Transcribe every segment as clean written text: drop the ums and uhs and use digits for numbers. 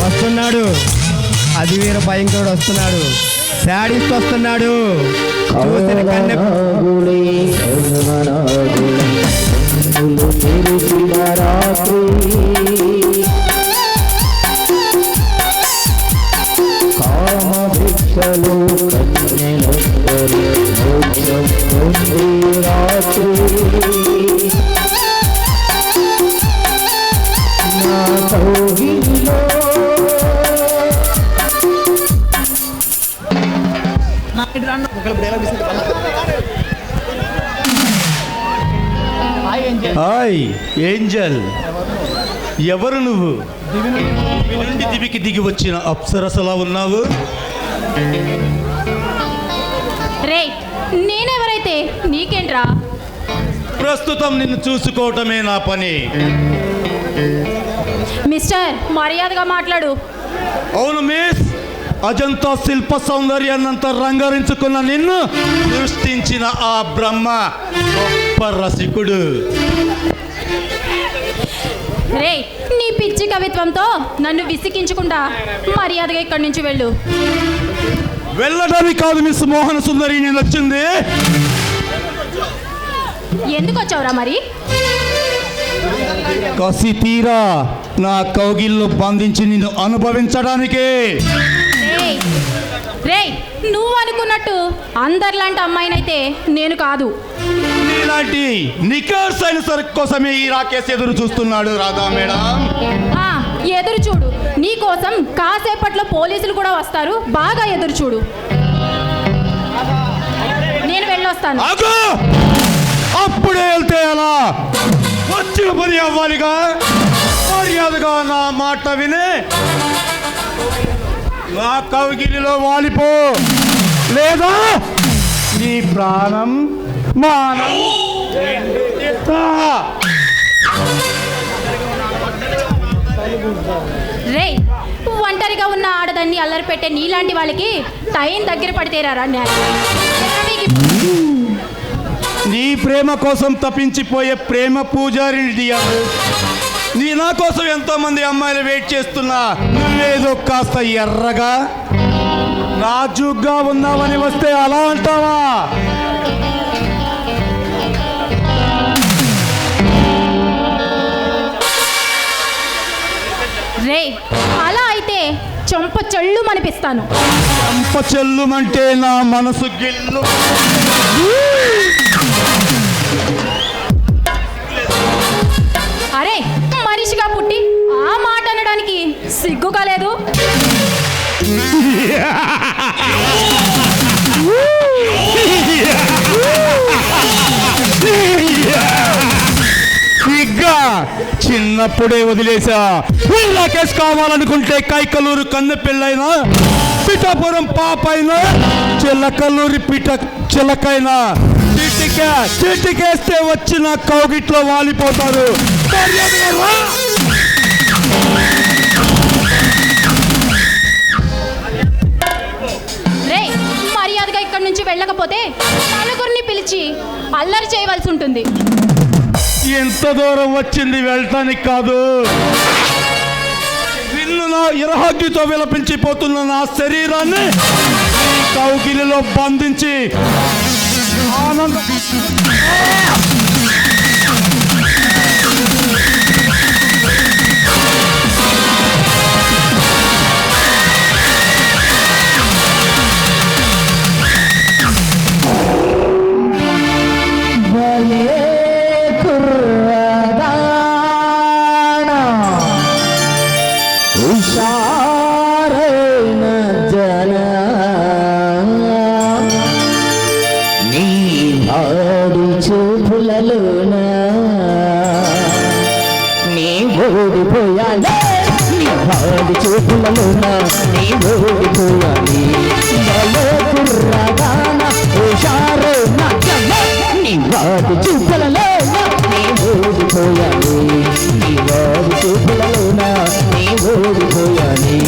వస్తున్నాడు, అది వీర భయంకరుడు వస్తున్నాడు, శాడిస్ట్ వస్తున్నాడు. చూసిన కన్నె కామభిక్షలు కన్నెలందరి మోక్షం పొంది రాత్రి నా కౌగిలిలో హాయ్ ఏంజల్, ఎవరు నువ్వు? నుండి దివికి దిగి వచ్చిన అప్సరసలా ఉన్నావు. రే, నేనెవరైతే నీకేంట్రా? ప్రస్తుతం నిన్ను చూసుకోవటమే నా పని. మిస్టర్, మర్యాదగా మాట్లాడు. అవును మిస్, అజంతా శిల్ప సౌందర్యాన్నంతా రంగరించుకున్న నిన్ను సృష్టించిన ఆ బ్రహ్మ గొప్ప రసికుడు. రే, నీ పిచ్చి కవిత్వంతో నన్ను విసికించకుండా మర్యాదగా ఇక్కడి నుంచి వెళ్ళు. వెళ్ళడానికి కాదు మిస్ మోహన సుందరి నేను వచ్చింది. ఎందుకు వచ్చావురా మరి? కసి తీరా నా కౌగిల్లో బంధించి నిన్ను అనుభవించడానికి. రే, నువ్వు అనుకున్నట్టు అందరిలాంటి అమ్మాయినైతే నేను కాదు. నీలాంటి నికర్స్ అయిన సరుకు కోసమే ఈ రాకేష్ ఎదురు చూస్తున్నాడు రాధా మేడం. ఎదురు చూడు, నీ కోసం కాసేపట్లో పోలీసులు కూడా వస్తారు. బాగా ఎదురు చూడు. నేను వెళ్ళొస్తాను. అప్పుడే వెళ్తే అలా వచ్చిన పని అవ్వాలిగా. మర్యాదగా నా మాట విని నా కౌగిలిలో వాలిపో, లేదా నీ ప్రాణం మానం. రే, ఒంటరిగా ఉన్న ఆడదాన్ని అల్లరి పెట్టే నీలాంటి వాళ్ళకి టైం దగ్గర పడితేరారా? నీ ప్రేమ కోసం తప్పించిపోయే ప్రేమ పూజారిని నీ నా కోసం ఎంతో మంది అమ్మాయిలు వెయిట్ చేస్తున్నా నువ్వేదో కాస్త ఎర్రగా నాజుగ్గా ఉన్నావని వస్తే అలా అంటావా? రే, అలా అయితే చంప చెళ్ళు మనిపిస్తాను. చంప చెల్లుమంటే నా మనసు గిల్లు. అరే, మనిషిగా పుట్టి ఆ మాట అనడానికి సిగ్గుగా లేదు? సిగ్గా చిన్నప్పుడే వదిలేసా. రాకేష్ కావాలనుకుంటే కైకలూరు కన్నె పెళ్ళైనా, పిఠాపురం పాపైనా, చిల్లకల్లూరి చిలకైనా చిటికేస్తే వచ్చిన కౌగిట్లో వాలిపోతారు. రే, మర్యాదగా ఇక్కడి నుంచి వెళ్ళకపోతే నలుగురిని పిలిచి అల్లరి చేయవలసి ఉంటుంది. ఎంత దూరం వచ్చింది వెళ్ళటానికి కాదు, నిన్ను నా ఇరహగ్గితో విలపించిపోతున్న నా శరీరాన్ని కౌగిలిలో బంధించి ఆనంద చూపులలోనా నీ ఓడిపోయాలి. హుషారు నీ వాడి చూపులలోనా నీ ఓడిపోయాలి. నీ వాడి చూపులలోనా నీ ఓడిపోయాలి.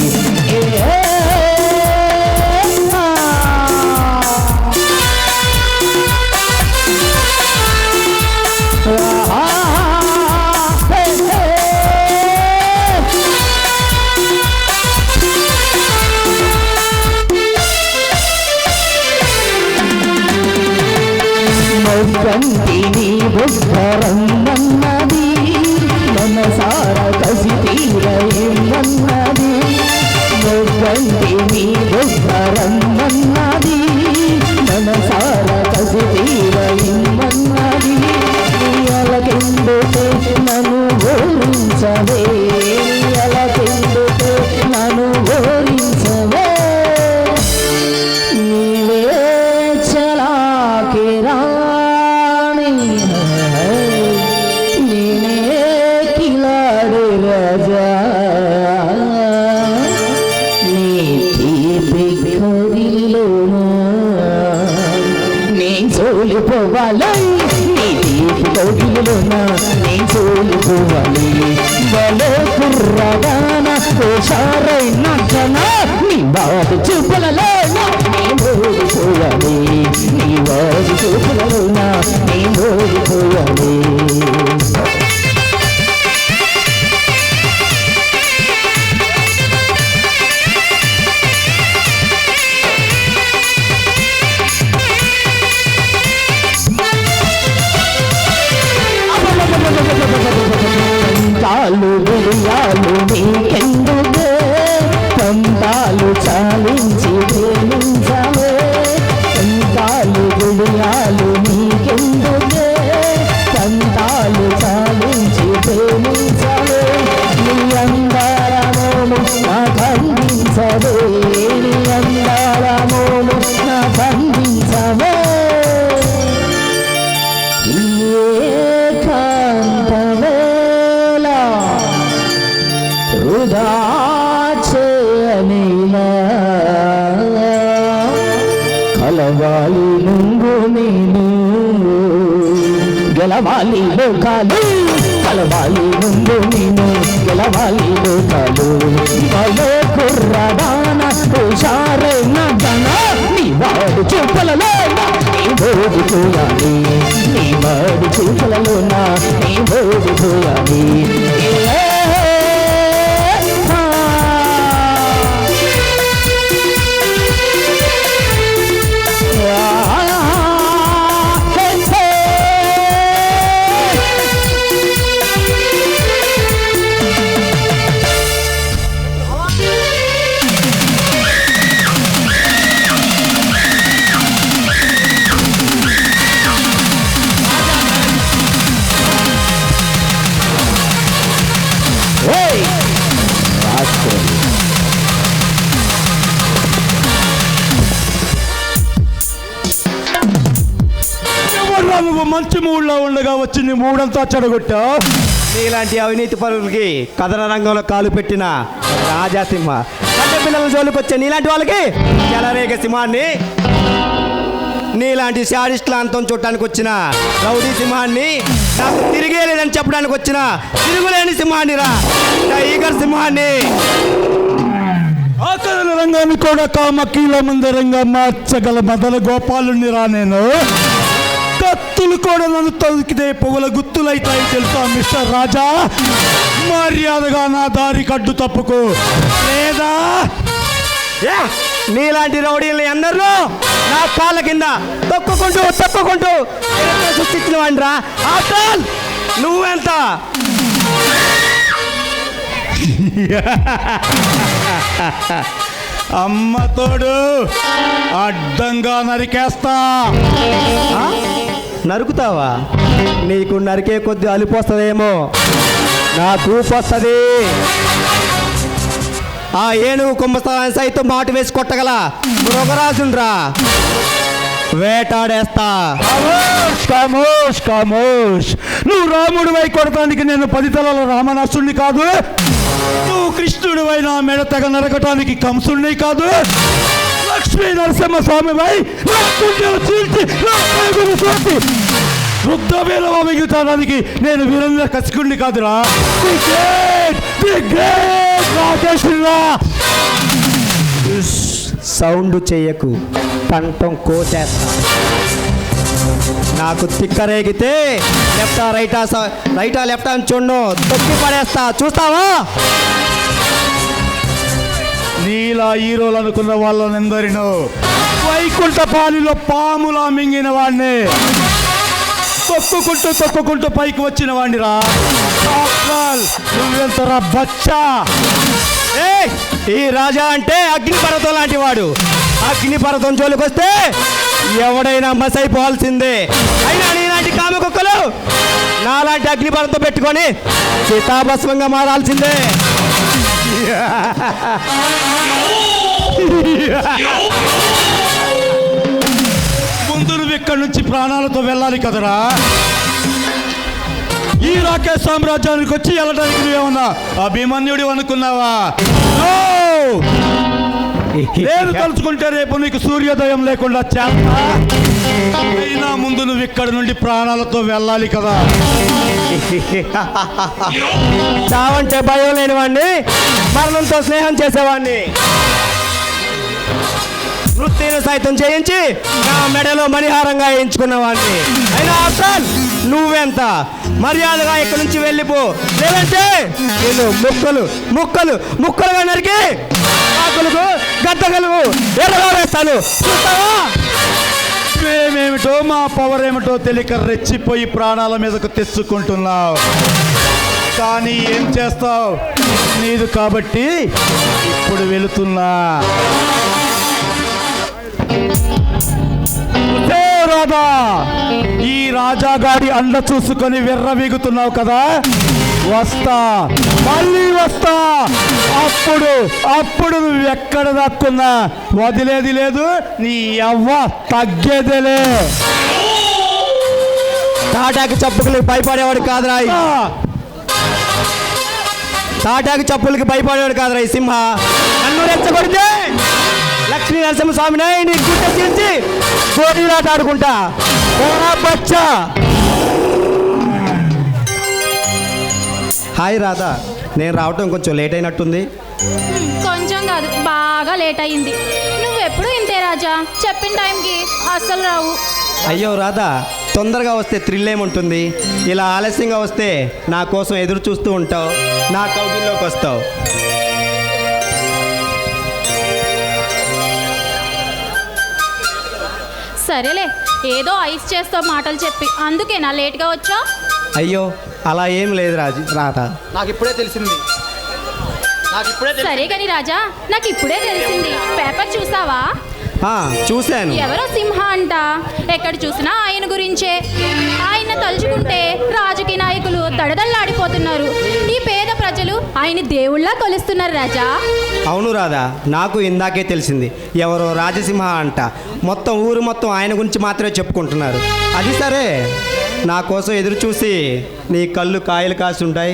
ఆ రమ్మన్నది మనసార కసి తీరమన్నది మొగ్గంటి నీ బొగ్గ రమ్మన్నది మనసార కసి తీరమన్నది అలకెందుకు నన్ను ఓరించవే అలకెందుకు నన్ను ఓరించవే నీవే చలాకి రాణి నేనే కిలాడి రాజా నీ తీపి కవిలోనా నే చోలిపోవాలి నీ తీపి కవిలోనా నే చోలిపోవాలి బలే కుర్రగాన హుషారైన జన నీ బాబు చూపులలోనా నీ ఓడిపోయాలి నీ బాబు చూపులలోనా నీ ఓడిపోయాలి పంతాలు బిడియాలు నీకెందుకే పంతాలు చాలించి ప్రేమించవే పంతాలు బిడియాలు నీకెందుకే పంతాలు చాలించి ప్రేమించవే నీ అందారమోము నా ఖండించవే నీ అందారమోము నా ఖండించవే వృధా చేయనిలా కలవాలి నుంగు నేను గెలవాలి లోకాలు కలవాలి నుంగు నేను గెలవాలి లోకాలు భలే కుర్రదాన హుషారైన జన నీ వాడు చూపులలో నీ ఓడిపోయాలి నీ వాడు చూపులలోన నీ ఓడిపోయాలి నువ్వు మంచి మూడ్లో ఉండగా వచ్చి నీ మూడంతా చెడగొట్టా నీలాంటి అవినీతి పరులకి కథన రంగంలో కాలు పెట్టిన రాజాసింహ అంటే పిల్లల జోలికి వచ్చే నీలాంటి వాళ్ళకి జలరేఖ సింహాన్ని నీలాంటి శాడిస్టుల అంతం చూడటానికి వచ్చిన రౌడీ సింహాన్ని నాకు తిరిగే లేదని చెప్పడానికి వచ్చిన తిరుగులేని సింహాన్ని రా టైగర్ సింహాన్ని ఆ కథన రంగాన్ని కూడా కామకీల మందిరంగా మార్చగల మొదల గోపాలుని రా నేను కత్తులు కూడా నన్ను తొలికితే పొగల గుత్తులైతాయి తెలుసా మిస్టర్ రాజా మర్యాదగా నా దారి కడ్డు తప్పుకో లేదా నీలాంటి రౌడీలని అందరూ నా కాళ్ళ కింద తప్పుకుంటూ సృష్టించిన వాడిని రా ఆఫ్టర్ నువ్వెంత అమ్మ తోడు అడ్డంగా నరికేస్తా నరుకుతావా నీకు నరికే కొద్ది అలుపు వస్తుందేమో నాకు వస్తుంది ఆ ఏనుగు కుంభస్థానాన్ని సైతం మాటు వేసి కొట్టగల మృగరాజుండ్రా వేటాడేస్తా కామోష్ కామోష్ నువ్వు రాముడివై కొడటానికి నేను 10 తలల రామనాసుడిని కాదు నువ్వు కృష్ణుడివై నా మెడ తెగ నరకటానికి కంసుడిని కాదు లక్ష్మీ నరసింహ స్వామివై రుద్రవీరవ మిగుతాడానికి నేను వీరేంద్ర కసికుడిని కాదురా సౌండ్ చెయ్యకు కంఠం కోసేస్తా నాకు తిక్కరేగితే రైటా లెఫ్ట్ అని చూడు తొక్కి పడేస్తా చూస్తావా నీలా హీరోలు అనుకున్న వాళ్ళందరినో వైకుంఠ పాలిలో పాములా మింగిన వాడిని తొక్కుకుంటూ పైకి వచ్చిన వాడిరా. నువ్వెంతరా బచ్చా? ఏయ్, ఈ రాజా అంటే అగ్నిపర్వతం లాంటి వాడు. అగ్నిపర్వతం జోలికి వస్తే ఎవడైనా మసైపోవాల్సిందే. అయినా నీలాంటి కామకుక్కలు నాలాంటి అగ్నిపర్వతం పెట్టుకొని చితాభస్మంగా మారాల్సిందే. ముందు నువ్వు ఇక్కడి నుంచి ప్రాణాలతో వెళ్ళాలి కదరా. ఈ రాకేష్ సామ్రాజ్యానికి వచ్చి వెళ్ళడానికి నువ్వేమన్నా అభిమన్యుడి అనుకున్నావా? నేను తలుచుకుంటే రేపు నీకు సూర్యోదయం లేకుండా చేస్తా. అయినా ముందు నువ్వు ఇక్కడ నుండి ప్రాణాలతో వెళ్ళాలి కదా. చావంటే భయం లేని వాడిని, మరణంతో స్నేహం చేసేవాడిని, వృత్తిని సైతం చేయించి నా మెడలో మణిహారంగా వేయించుకున్నవాడిని. అయినా అసలు నువ్వెంత మర్యాదగా ఇక్కడి నుంచి వెళ్ళిపో, లేదంటే నేను ముక్కలుగా నరికి ఆకులకు గద్దగలుగు ఎర్రగా వేస్తాను. చూస్తావా? మేమేమిటో మా పవర్ ఏమిటో తెలియక రెచ్చిపోయి ప్రాణాల మీదకు తెచ్చుకుంటున్నావు. కానీ ఏం చేస్తావు? నీదు కాబట్టి ఇప్పుడు వెళుతున్నా. రాధా, ఈ రాజాగారి అండ చూసుకొని విర్రవీగుతున్నావు కదా. మళ్ళీ వస్తా. అప్పుడు నువ్వు ఎక్కడ దక్కున్నా వదిలేది లేదు. నీ అవ్వ తగ్గేదేలే. తాటాకి చప్పులకి భయపడేవాడు కాదురా. తాటాకి చప్పులకి భయపడేవాడు కాదురా ఈ సింహ. నన్ను రెచ్చగొడితే లక్ష్మీ నరసింహస్వామిని నీ గుట్ట తీర్చి గోడీలాట ఆడుకుంటా. బచ్చా. హాయ్ రాధా, నేను రావటం కొంచెం లేట్ అయినట్టుంది. కొంచెం కాదు, బాగా లేట్ అయింది. నువ్వెప్పుడు ఇంతే రాజా, చెప్పిన టైంకి అస్సలు రావు. అయ్యో రాధా, తొందరగా వస్తే థ్రిల్ ఏముంటుంది? ఇలా ఆలస్యంగా వస్తే నా కోసం ఎదురు చూస్తూ ఉంటావు, నా కౌగిల్లోకి వస్తావు. సరేలే, ఏదో ఐస్ చేస్తావు మాటలు చెప్పి, అందుకేనా లేట్గా వచ్చా? అయ్యో అలా ఏం లేదు రాధా. నాకు ఇప్పుడే తెలిసింది. సరే కానీ రాజా, నాకు ఇప్పుడే తెలిసింది. పేపర్ చూసావా? చూశాను. ఎవరో సింహ అంట. ఎక్కడ చూసినా ఆయన గురించే. ఆయన తలుచుకుంటే రాజకీయ నాయకులు దడదల్లాడిపోతున్నారు. ఈ పేద ప్రజలు ఆయన దేవుళ్ళ కొలుస్తున్నారు రాజా. అవును రాధా, నాకు ఇందాకే తెలిసింది. ఎవరో రాజసింహ అంట. ఊరు మొత్తం ఆయన గురించి మాత్రమే చెప్పుకుంటున్నారు. అది సరే, నా కోసం ఎదురు చూసి నీ కళ్ళు కాయలు కాసి ఉంటాయి.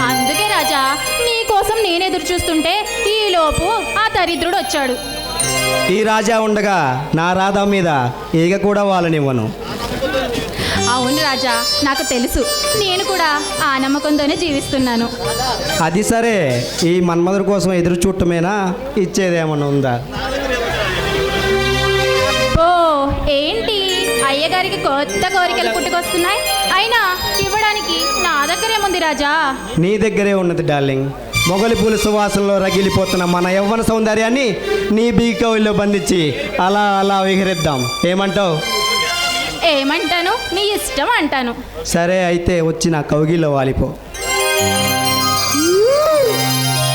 అందుకే రాజా, నీ కోసం నేను ఎదురు చూస్తుంటే ఈలోపు ఆ దరిద్రుడు వచ్చాడు. ఈ రాజా ఉండగా నా రాధా మీద ఈగ కూడా వాళ్ళనివ్వను. అవును రాజా, నాకు తెలుసు. నేను కూడా ఆ నమ్మకంతోనే జీవిస్తున్నాను. అది సరే, ఈ మన్మధుడి కోసం ఎదురు చూడటమేనా? ఇచ్చేదేమన్నా ఉందా? ఓ ఏంటి, అయ్యగారికి కొత్త కోరికలు పుట్టుకొస్తున్నాయి. అయినా ఇవ్వడానికి నా దగ్గరేముంది రాజా? నీ దగ్గరే ఉన్నది డార్లింగ్. మొగలి పూల సువాసనలో రగిలిపోతున్న మన యవ్వన సౌందర్యాన్ని నీ బీకౌల్లో బంధించి అలా అలా విహరిద్దాం. ఏమంటావు? ఏమంటాను, నీ ఇష్టం అంటాను. సరే అయితే వచ్చి నా కౌగిల్లో వాలిపో.